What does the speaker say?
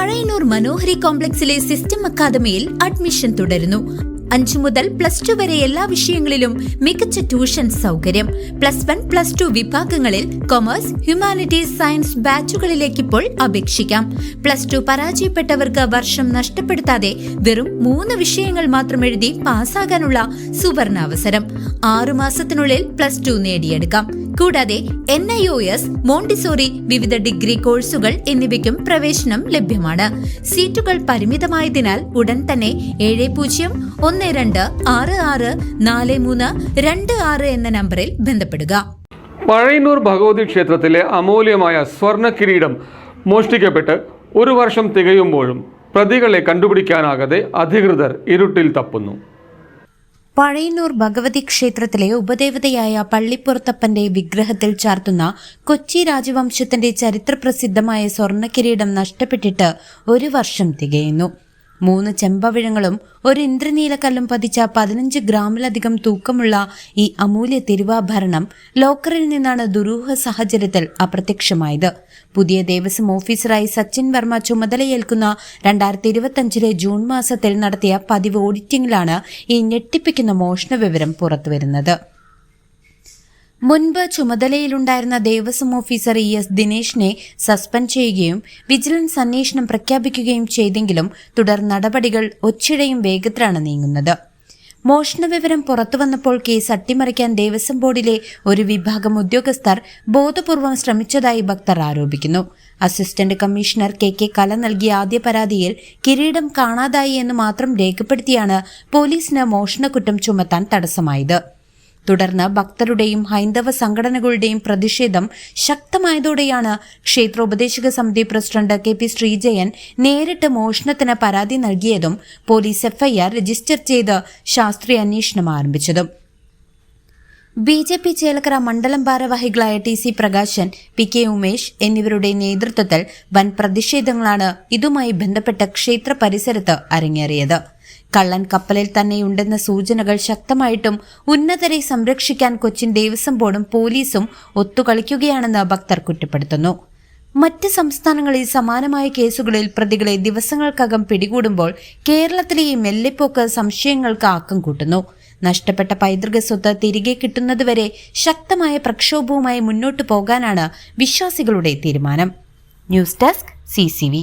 പഴയന്നൂർ മനോഹരി കോംപ്ലക്സിലെ system അക്കാദമിയിൽ admission തുടരുന്നു. 5 മുതൽ +2 വരെ എല്ലാ വിഷയങ്ങളിലും മികച്ച ട്യൂഷൻ സൗകര്യം. +1, +2 വിഭാഗങ്ങളിൽ കൊമേഴ്സ്, ഹ്യൂമാനിറ്റീസ്, സയൻസ് ബാച്ചുകളിലേക്ക് ഇപ്പോൾ അപേക്ഷിക്കാം. +2 പരാജയപ്പെട്ടവർക്ക് വർഷം നഷ്ടപ്പെടുത്താതെ വെറും 3 വിഷയങ്ങൾ മാത്രം എഴുതി പാസ്സാകാനുള്ള സുവർണാവസരം. 6 മാസത്തിനുള്ളിൽ +2 നേടിയെടുക്കാം. കൂടാതെ NIOS, മോണ്ടിസോറി, വിവിധ ഡിഗ്രി കോഴ്സുകൾ എന്നിവയ്ക്കും പ്രവേശനം ലഭ്യമാണ്. സീറ്റുകൾ പരിമിതമായതിനാൽ ഉടൻ തന്നെ 7012664326 എന്ന നമ്പറിൽ ബന്ധപ്പെടുക. പഴയന്നൂർ ഭഗവതി ക്ഷേത്രത്തിലെ അമൂല്യമായ സ്വർണ്ണ കിരീടം മോഷ്ടിക്കപ്പെട്ട് 1 വർഷം തികയുമ്പോഴും പ്രതികളെ കണ്ടുപിടിക്കാനാകാതെ അധികൃതർ ഇരുട്ടിൽ തപ്പുന്നു. പഴയന്നൂർ ഭഗവതി ക്ഷേത്രത്തിലെ ഉപദേവതയായ പള്ളിപ്പുറത്തപ്പന്റെ വിഗ്രഹത്തിൽ ചാർത്തുന്ന കൊച്ചി രാജവംശത്തിന്റെ ചരിത്രപ്രസിദ്ധമായ സ്വർണ്ണക്കിരീടം നഷ്ടപ്പെട്ടിട്ട് 1 വർഷം തികയുന്നു. 3 ചെമ്പവിഴങ്ങളും 1 ഇന്ദ്രനീലക്കല്ലും പതിച്ച 15 ഗ്രാമിലധികം തൂക്കമുള്ള ഈ അമൂല്യ തിരുവാഭരണം ലോക്കറിൽ നിന്നാണ് ദുരൂഹ സാഹചര്യത്തിൽ അപ്രത്യക്ഷമായത്. പുതിയ ദേവസ്വം ഓഫീസറായി സച്ചിൻ വർമ്മ ചുമതലയേൽക്കുന്ന 2025 ജൂൺ മാസത്തിൽ നടത്തിയ പതിവ് ഓഡിറ്റിംഗിലാണ് ഈ ഞെട്ടിപ്പിക്കുന്ന മോഷണ വിവരം പുറത്തുവരുന്നത്. മുൻപ് ചുമതലയിലുണ്ടായിരുന്ന ദേവസ്വം ഓഫീസർ ES ദിനേശിനെ സസ്പെൻഡ് ചെയ്യുകയും വിജിലൻസ് അന്വേഷണം പ്രഖ്യാപിക്കുകയും ചെയ്തെങ്കിലും തുടർ നടപടികൾ ഒച്ചിഴയും വേഗത്തിലാണ് നീങ്ങുന്നത്. മോഷണ വിവരം പുറത്തുവന്നപ്പോൾ കേസ് അട്ടിമറിക്കാൻ ദേവസ്വം ബോർഡിലെ ഒരു വിഭാഗം ഉദ്യോഗസ്ഥർ ബോധപൂർവം ശ്രമിച്ചതായി ഭക്തർ ആരോപിക്കുന്നു. അസിസ്റ്റന്റ് കമ്മീഷണർ KK കല നൽകിയ ആദ്യ പരാതിയിൽ കിരീടം കാണാതായി എന്ന് മാത്രം രേഖപ്പെടുത്തിയാണ് പോലീസിന് മോഷണക്കുറ്റം ചുമത്താൻ തടസ്സമായത്. തുടർന്ന് ഭക്തരുടെയും ഹൈന്ദവ സംഘടനകളുടെയും പ്രതിഷേധം ശക്തമായതോടെയാണ് ക്ഷേത്രോപദേശക സമിതി പ്രസിഡന്റ് KP ശ്രീജയൻ നേരിട്ട് മോഷണത്തിന് പരാതി നൽകിയതും പോലീസ് FIR രജിസ്റ്റർ ചെയ്ത് ശാസ്ത്രീയ അന്വേഷണം ആരംഭിച്ചതും. BJP ചേലക്കര മണ്ഡലം ഭാരവാഹികളായ TC പ്രകാശൻ, PK ഉമേഷ് എന്നിവരുടെ നേതൃത്വത്തിൽ വൻ പ്രതിഷേധങ്ങളാണ് ഇതുമായി ബന്ധപ്പെട്ട ക്ഷേത്ര പരിസരത്ത് അരങ്ങേറിയത്. കള്ളൻ കപ്പലിൽ തന്നെയുണ്ടെന്ന സൂചനകൾ ശക്തമായിട്ടും ഉന്നതരെ സംരക്ഷിക്കാൻ കൊച്ചിൻ ദേവസ്വം ബോർഡും പോലീസും ഒത്തുകളിക്കുകയാണെന്ന് ഭക്തർ കുറ്റപ്പെടുത്തുന്നു. മറ്റ് സംസ്ഥാനങ്ങളിൽ സമാനമായ കേസുകളിൽ പ്രതികളെ ദിവസങ്ങൾക്കകം പിടികൂടുമ്പോൾ കേരളത്തിലെ ഈ മെല്ലെപ്പോക്ക് സംശയങ്ങൾക്ക് ആക്കം കൂട്ടുന്നു. നഷ്ടപ്പെട്ട പൈതൃക സ്വത്ത് തിരികെ കിട്ടുന്നതുവരെ ശക്തമായ പ്രക്ഷോഭവുമായി മുന്നോട്ടു പോകാനാണ് വിശ്വാസികളുടെ തീരുമാനം. News desk CCV.